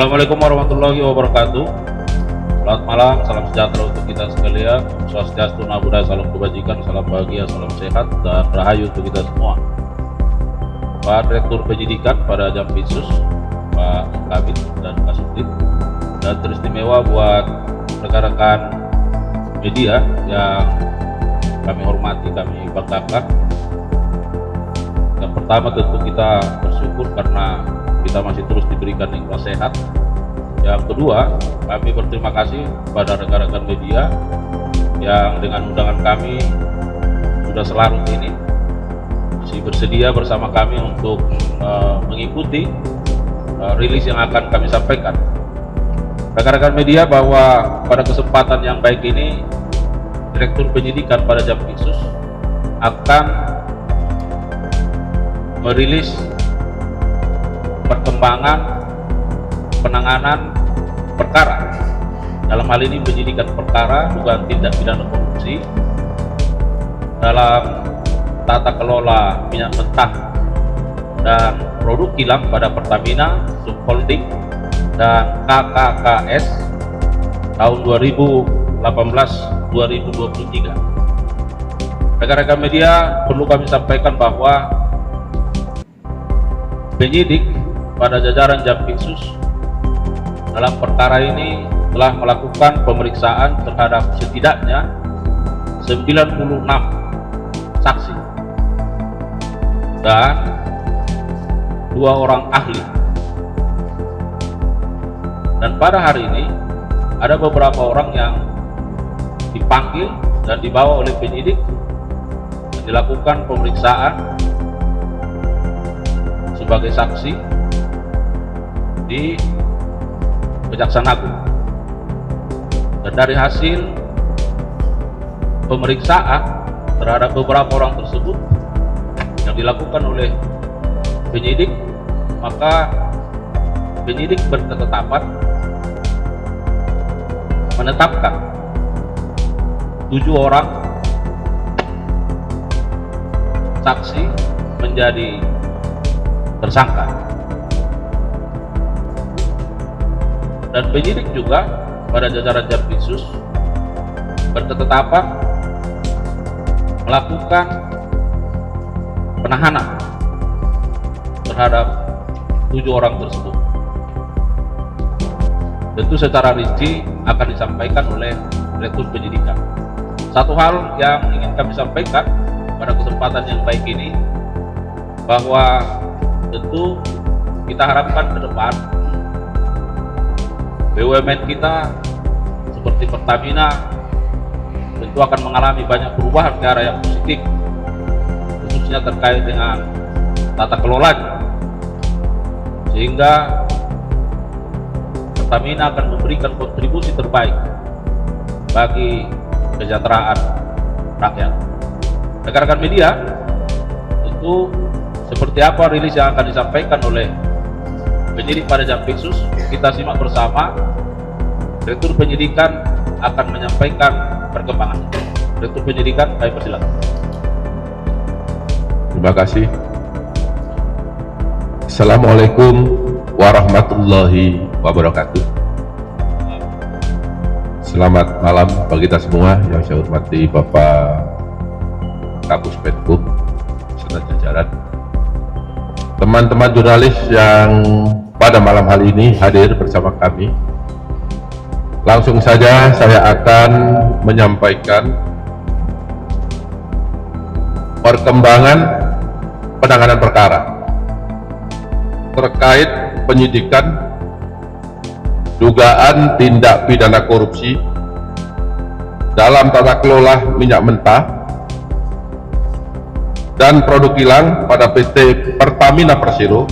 Assalamualaikum warahmatullahi wabarakatuh. Selamat malam, salam sejahtera untuk kita sekalian. Swastiastu, Namo Buddhaya, salam kebajikan, salam bahagia, salam sehat, dan rahayu untuk kita semua. Pak Direktur Penyidikan pada Jampitsus, Pak Kabit dan Pak Subdit, dan teristimewa buat rekan-rekan media yang kami hormati, kami banggakan. Yang pertama tentu kita bersyukur karena kita masih terus diberikan nikmat sehat. Yang kedua, kami berterima kasih kepada rekan-rekan media yang dengan undangan kami sudah selarut ini masih bersedia bersama kami untuk mengikuti rilis yang akan kami sampaikan. Rekan-rekan media, bahwa pada kesempatan yang baik ini Direktur Penyidikan pada Jampitsus akan merilis perkembangan penanganan perkara, dalam hal ini penyidikan perkara dugaan tindak pidana korupsi dalam tata kelola minyak mentah dan produk kilang pada Pertamina Subholding dan KKKS tahun 2018-2023. Rekan-rekan media, perlu kami sampaikan bahwa penyidik pada jajaran Jampitsus dalam perkara ini telah melakukan pemeriksaan terhadap setidaknya 96 saksi dan 2 orang ahli. Dan pada hari ini ada beberapa orang yang dipanggil dan dibawa oleh penyidik dan dilakukan pemeriksaan sebagai saksi di Kejaksaan Agung. Dan dari hasil pemeriksaan terhadap beberapa orang tersebut yang dilakukan oleh penyidik, maka penyidik berketetapan menetapkan 7 orang saksi menjadi tersangka. Dan penyidik juga pada jajaran Jampitsus berketetapan melakukan penahanan terhadap 7 orang tersebut. Tentu secara rinci akan disampaikan oleh Direktur Penyidikan. Satu hal yang ingin kami sampaikan pada kesempatan yang baik ini, bahwa tentu kita harapkan ke depan BUMN kita seperti Pertamina tentu akan mengalami banyak perubahan ke arah yang positif, khususnya terkait dengan tata kelolanya, sehingga Pertamina akan memberikan kontribusi terbaik bagi kesejahteraan rakyat. Rekan-rekan media, tentu seperti apa rilis yang akan disampaikan oleh penyidik pada Jampitsus, kita simak bersama. Direktur Penyidikan akan menyampaikan perkembangan. Direktur Penyidikan, kami persilakan. Terima kasih. Assalamualaikum warahmatullahi wabarakatuh. Selamat malam bagi kita semua. Yang saya hormati Bapak Kapus Penkum serta jajaran, teman-teman jurnalis yang pada malam hari ini hadir bersama kami. Langsung saja saya akan menyampaikan perkembangan penanganan perkara terkait penyidikan dugaan tindak pidana korupsi dalam tata kelola minyak mentah dan produk kilang pada PT Pertamina Persero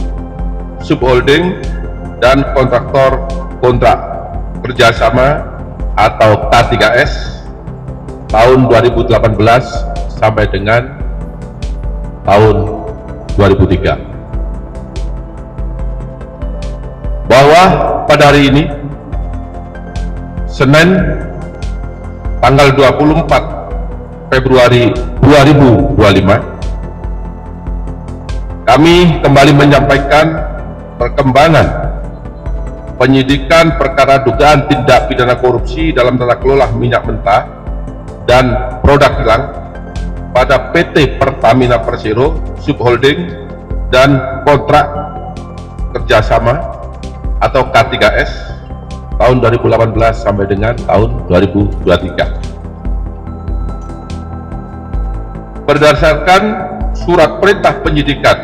Subholding dan kontraktor kontrak kerjasama atau K3S tahun 2018 sampai dengan tahun 2003. Bahwa pada hari ini Senin tanggal 24 Februari 2025 kami kembali menyampaikan perkembangan penyidikan perkara dugaan tindak pidana korupsi dalam tata kelola minyak mentah dan produk kilang pada PT Pertamina Persero Subholding dan kontrak kerjasama atau K3S tahun 2018 sampai dengan tahun 2023. Berdasarkan surat perintah penyidikan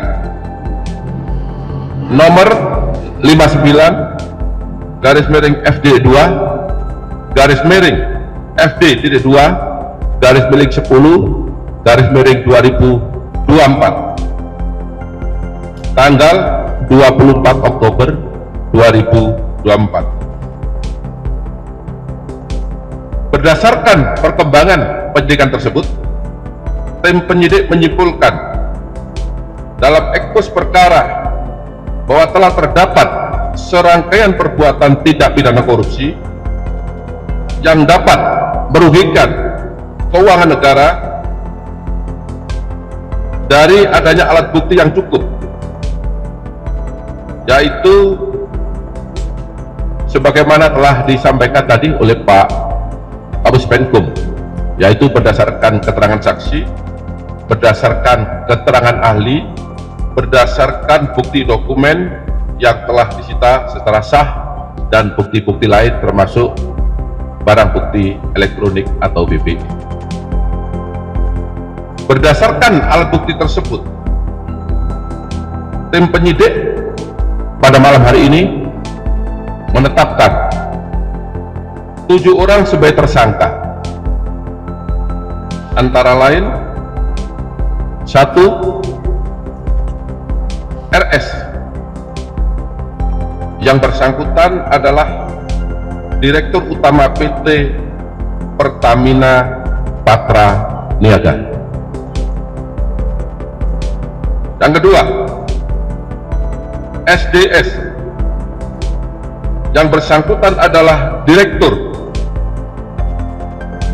nomor 59 garis miring FD 2 garis miring FD 2 garis miring 10 garis miring 2024 tanggal 24 Oktober 2024. Berdasarkan perkembangan penyidikan tersebut, tim penyidik menyimpulkan dalam ekspos perkara bahwa telah terdapat serangkaian perbuatan tindak pidana korupsi yang dapat merugikan keuangan negara dari adanya alat bukti yang cukup, yaitu sebagaimana telah disampaikan tadi oleh Pak Kapus Penkum, yaitu berdasarkan keterangan saksi, berdasarkan keterangan ahli, berdasarkan bukti dokumen yang telah disita secara sah dan bukti-bukti lain termasuk barang bukti elektronik atau BBI. Berdasarkan alat bukti tersebut, tim penyidik pada malam hari ini menetapkan 7 orang sebagai tersangka, antara lain 1. RS, yang bersangkutan adalah Direktur Utama PT Pertamina Patra Niaga. Yang kedua, SDS, yang bersangkutan adalah Direktur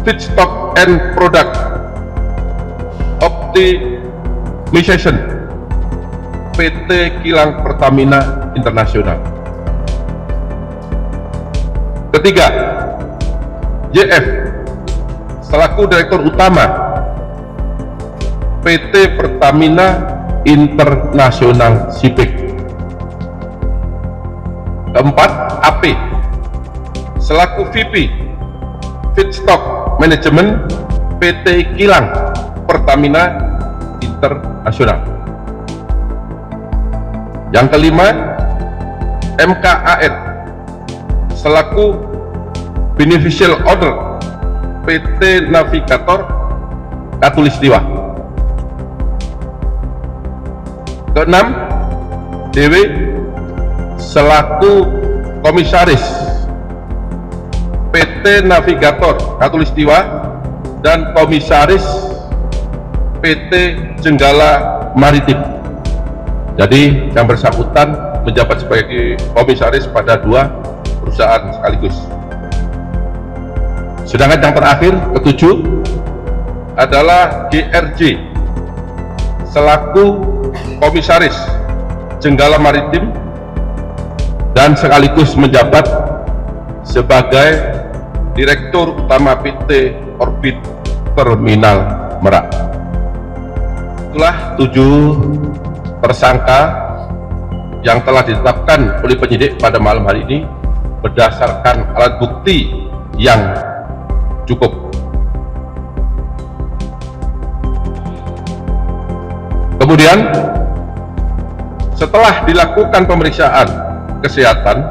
Feedstock and Product Optimization PT Kilang Pertamina Internasional. Ketiga, JF selaku Direktur Utama PT Pertamina Internasional Shipping. Keempat, AP selaku VP Feedstock Management PT Kilang Pertamina Internasional. Yang kelima, MKAN selaku Beneficial Owner PT Navigator Katulistiwa. Keenam, DW selaku Komisaris PT Navigator Katulistiwa dan Komisaris PT Jenggala Maritim. Jadi yang bersangkutan menjabat sebagai komisaris pada 2 perusahaan sekaligus. Sedangkan yang terakhir, ketujuh, adalah GRJ selaku komisaris Jenggala Maritim dan sekaligus menjabat sebagai Direktur Utama PT Orbit Terminal Merak. Itulah 7 tersangka yang telah ditetapkan oleh penyidik pada malam hari ini berdasarkan alat bukti yang cukup. Kemudian setelah dilakukan pemeriksaan kesehatan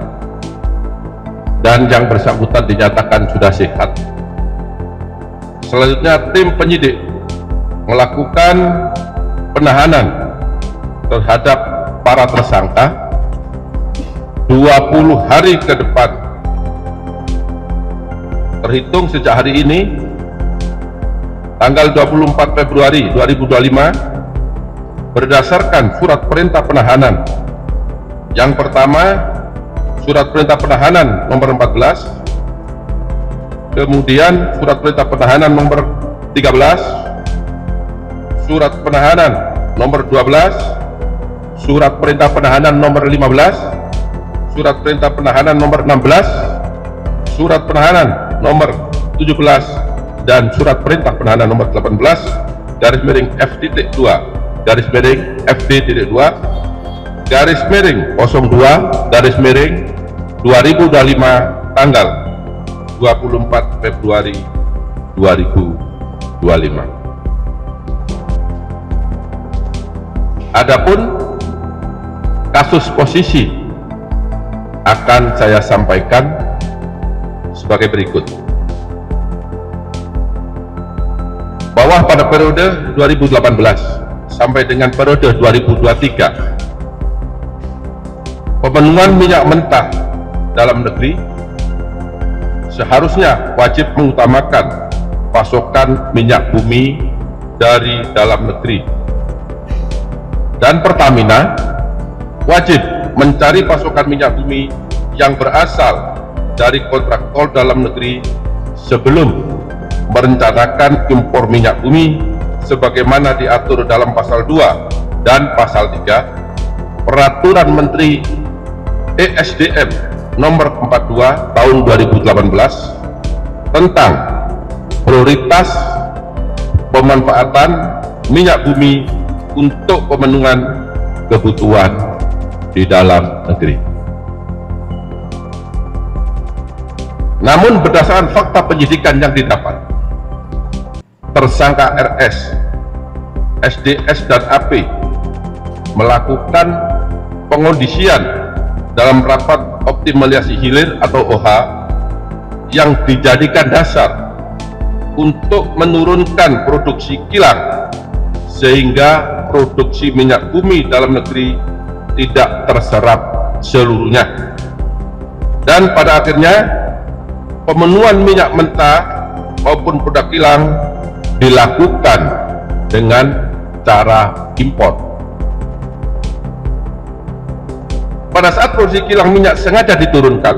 dan yang bersangkutan dinyatakan sudah sehat, selanjutnya tim penyidik melakukan penahanan terhadap para tersangka 20 hari ke depan terhitung sejak hari ini tanggal 24 Februari 2025 berdasarkan surat perintah penahanan. Yang pertama, surat perintah penahanan nomor 14, kemudian surat perintah penahanan nomor 13, surat penahanan nomor 12, surat perintah penahanan nomor 15, Surat Perintah Penahanan nomor 16, Surat Penahanan nomor 17, dan Surat Perintah Penahanan nomor 18 garis miring F.2 garis miring FD.2 garis miring 02 garis miring 2025 tanggal 24 Februari 2025. Adapun kasus posisi akan saya sampaikan sebagai berikut. Bahwa pada periode 2018 sampai dengan periode 2023, pemenuhan minyak mentah dalam negeri seharusnya wajib mengutamakan pasokan minyak bumi dari dalam negeri, dan Pertamina wajib mencari pasokan minyak bumi yang berasal dari kontraktor dalam negeri sebelum merencanakan impor minyak bumi sebagaimana diatur dalam pasal 2 dan pasal 3 Peraturan Menteri ESDM nomor 42 tahun 2018 tentang prioritas pemanfaatan minyak bumi untuk pemenuhan kebutuhan di dalam negeri. Namun berdasarkan fakta penyidikan yang didapat, tersangka RS, SDS, dan AP melakukan pengondisian dalam rapat optimalisasi hilir atau OH yang dijadikan dasar untuk menurunkan produksi kilang sehingga produksi minyak bumi dalam negeri tidak terserap seluruhnya, dan pada akhirnya pemenuhan minyak mentah maupun produk kilang dilakukan dengan cara impor. Pada saat produksi kilang minyak sengaja diturunkan,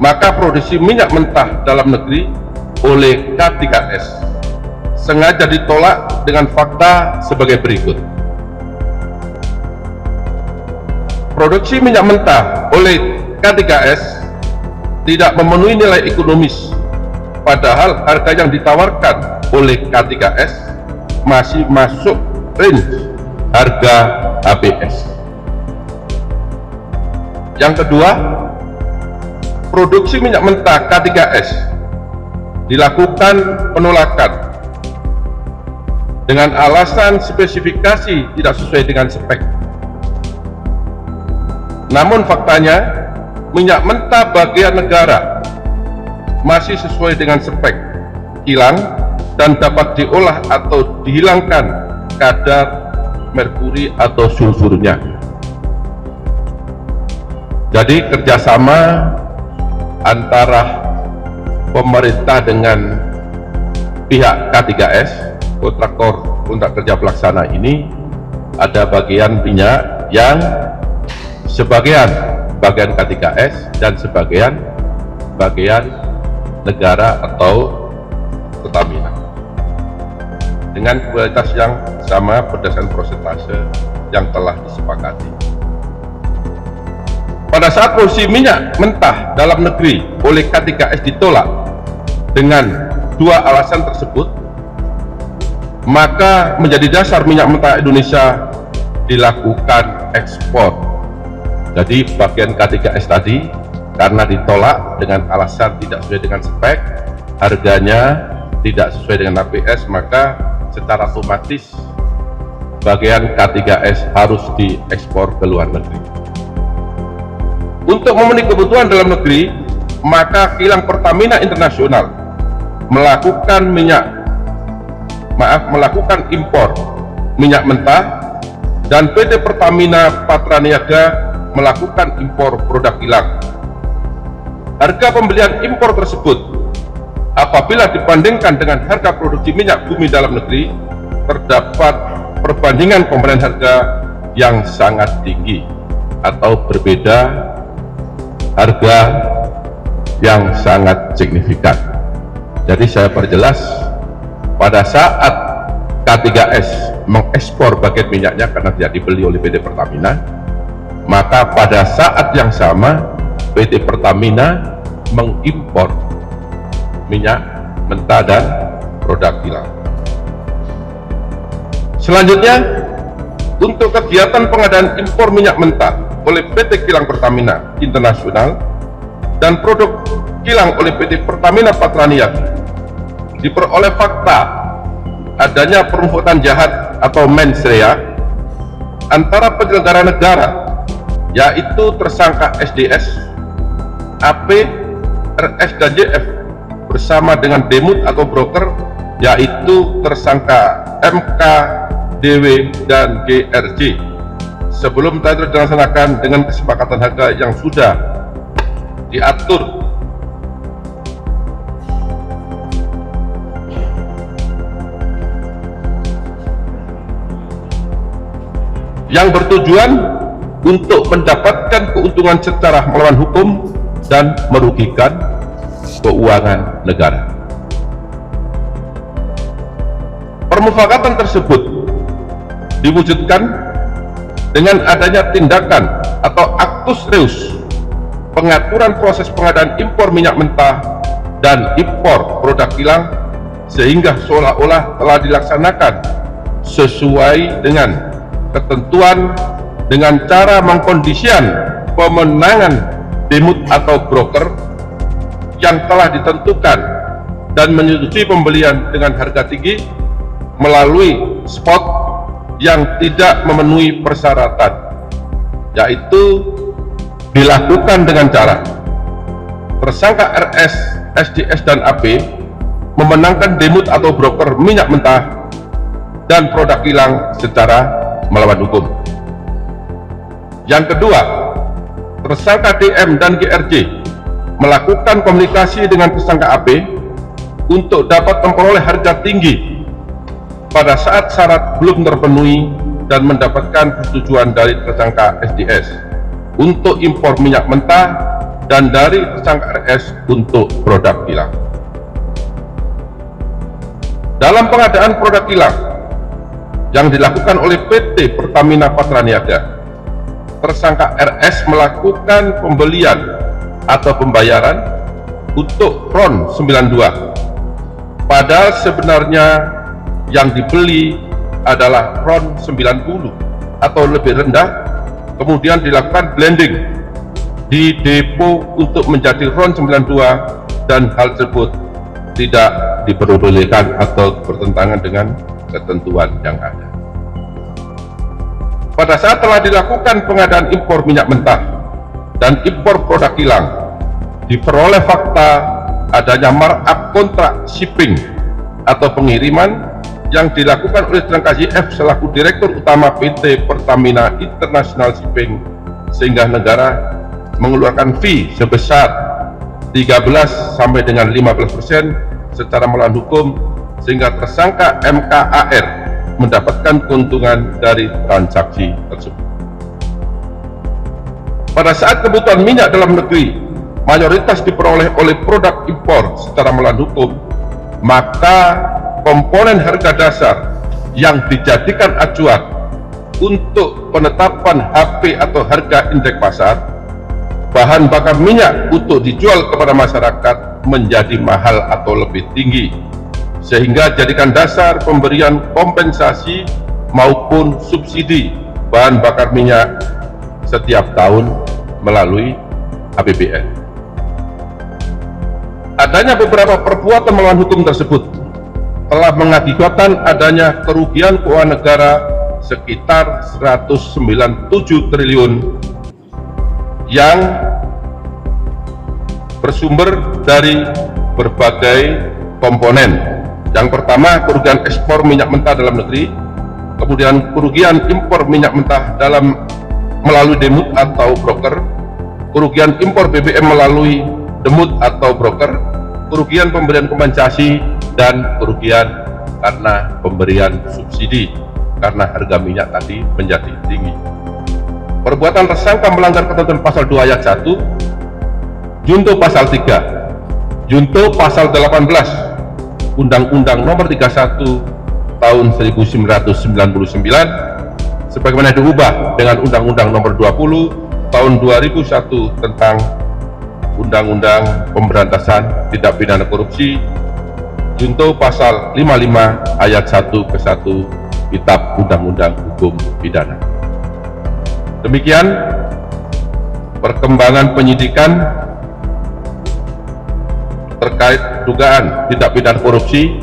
maka produksi minyak mentah dalam negeri oleh K3S sengaja ditolak dengan fakta sebagai berikut. Produksi minyak mentah oleh K3S tidak memenuhi nilai ekonomis, padahal harga yang ditawarkan oleh K3S masih masuk range harga HBS. Yang kedua, produksi minyak mentah K3S dilakukan penolakan dengan alasan spesifikasi tidak sesuai dengan spek. Namun faktanya minyak mentah bagian negara masih sesuai dengan spek kilang dan dapat diolah atau dihilangkan kadar merkuri atau sulfurnya. Jadi kerjasama antara pemerintah dengan pihak K3S, kontraktor kontrak kerja pelaksana ini, ada bagian minyak yang sebagian K3S dan sebagian negara atau Pertamina dengan kualitas yang sama berdasarkan persentase yang telah disepakati. Pada saat produksi minyak mentah dalam negeri oleh K3S ditolak dengan dua alasan tersebut, maka menjadi dasar minyak mentah Indonesia dilakukan ekspor. Jadi bagian K3S tadi karena ditolak dengan alasan tidak sesuai dengan spek, harganya tidak sesuai dengan APS, maka secara otomatis bagian K3S harus diekspor ke luar negeri. Untuk memenuhi kebutuhan dalam negeri, maka kilang Pertamina Internasional melakukan impor minyak mentah, dan PT Pertamina Patraniaga melakukan impor produk kilang. Harga pembelian impor tersebut apabila dibandingkan dengan harga produksi minyak bumi dalam negeri, terdapat perbandingan pembelian harga yang sangat tinggi atau berbeda harga yang sangat signifikan. Jadi saya perjelas, pada saat K3S mengekspor bagian minyaknya karena tidak dibeli oleh PT Pertamina, maka pada saat yang sama PT Pertamina mengimpor minyak mentah dan produk kilang. Selanjutnya, untuk kegiatan pengadaan impor minyak mentah oleh PT Kilang Pertamina Internasional dan produk kilang oleh PT Pertamina Patraniaga, diperoleh fakta adanya perbuatan jahat atau mens rea antara penyelenggara negara, yaitu tersangka SDS, AP, RS, dan JF bersama dengan demut atau broker, yaitu tersangka MK, DW, dan GRJ, sebelum tender dilaksanakan dengan kesepakatan harga yang sudah diatur yang bertujuan untuk mendapatkan keuntungan secara melawan hukum dan merugikan keuangan negara. Permufakatan tersebut diwujudkan dengan adanya tindakan atau actus reus pengaturan proses pengadaan impor minyak mentah dan impor produk kilang, sehingga seolah-olah telah dilaksanakan sesuai dengan ketentuan dengan cara mengkondisikan pemenangan demut atau broker yang telah ditentukan dan menyetujui pembelian dengan harga tinggi melalui spot yang tidak memenuhi persyaratan, yaitu dilakukan dengan cara tersangka RS, SDS, dan AP memenangkan demut atau broker minyak mentah dan produk kilang secara melawan hukum. Yang kedua, tersangka DM dan GRJ melakukan komunikasi dengan tersangka AP untuk dapat memperoleh harga tinggi pada saat syarat belum terpenuhi dan mendapatkan persetujuan dari tersangka SDS untuk impor minyak mentah dan dari tersangka RS untuk produk kilang. Dalam pengadaan produk kilang yang dilakukan oleh PT Pertamina Patraniaga, tersangka RS melakukan pembelian atau pembayaran untuk RON 92, padahal sebenarnya yang dibeli adalah RON 90 atau lebih rendah, kemudian dilakukan blending di depo untuk menjadi RON 92, dan hal tersebut tidak diperbolehkan atau bertentangan dengan ketentuan yang ada. Pada saat telah dilakukan pengadaan impor minyak mentah dan impor produk kilang, diperoleh fakta adanya markup kontrak shipping atau pengiriman yang dilakukan oleh tersangka YF selaku Direktur Utama PT Pertamina International Shipping, sehingga negara mengeluarkan fee sebesar 13 sampai dengan 15% secara melawan hukum, sehingga tersangka MKAR mendapatkan keuntungan dari transaksi tersebut. Pada saat kebutuhan minyak dalam negeri mayoritas diperoleh oleh produk impor secara melawan hukum, maka komponen harga dasar yang dijadikan acuan untuk penetapan HP atau harga indeks pasar bahan bakar minyak untuk dijual kepada masyarakat menjadi mahal atau lebih tinggi, sehingga jadikan dasar pemberian kompensasi maupun subsidi bahan bakar minyak setiap tahun melalui APBN. Adanya beberapa perbuatan melawan hukum tersebut telah mengakibatkan adanya kerugian keuangan negara sekitar 197 triliun yang bersumber dari berbagai komponen. Yang pertama, kerugian ekspor minyak mentah dalam negeri, kemudian kerugian impor minyak mentah melalui demut atau broker, kerugian impor BBM melalui demut atau broker, kerugian pemberian kompensasi, dan kerugian karena pemberian subsidi karena harga minyak tadi menjadi tinggi. Perbuatan tersangka melanggar ketentuan pasal 2 ayat 1, junto pasal 3, junto pasal 18 Undang-Undang Nomor 31 Tahun 1999, sebagaimana diubah dengan Undang-Undang Nomor 20 Tahun 2001 tentang Undang-Undang Pemberantasan Tindak Pidana Korupsi, junto pasal 55 ayat 1 ke 1 Kitab Undang-Undang Hukum Pidana. Demikian perkembangan penyidikan terkait dugaan tindak pidana korupsi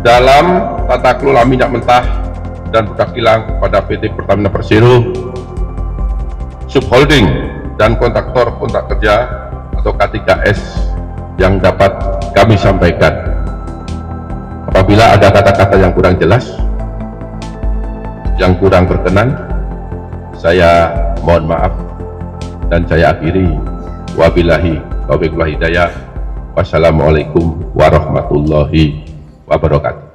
dalam tata kelola minyak mentah dan produk kilang pada PT Pertamina Persero, subholding dan kontraktor kontrak kerja atau K3S yang dapat kami sampaikan. Apabila ada kata-kata yang kurang jelas, yang kurang berkenan, saya mohon maaf dan saya akhiri. Wabillahi taufiq wal hidayah. Wassalamualaikum warahmatullahi wabarakatuh.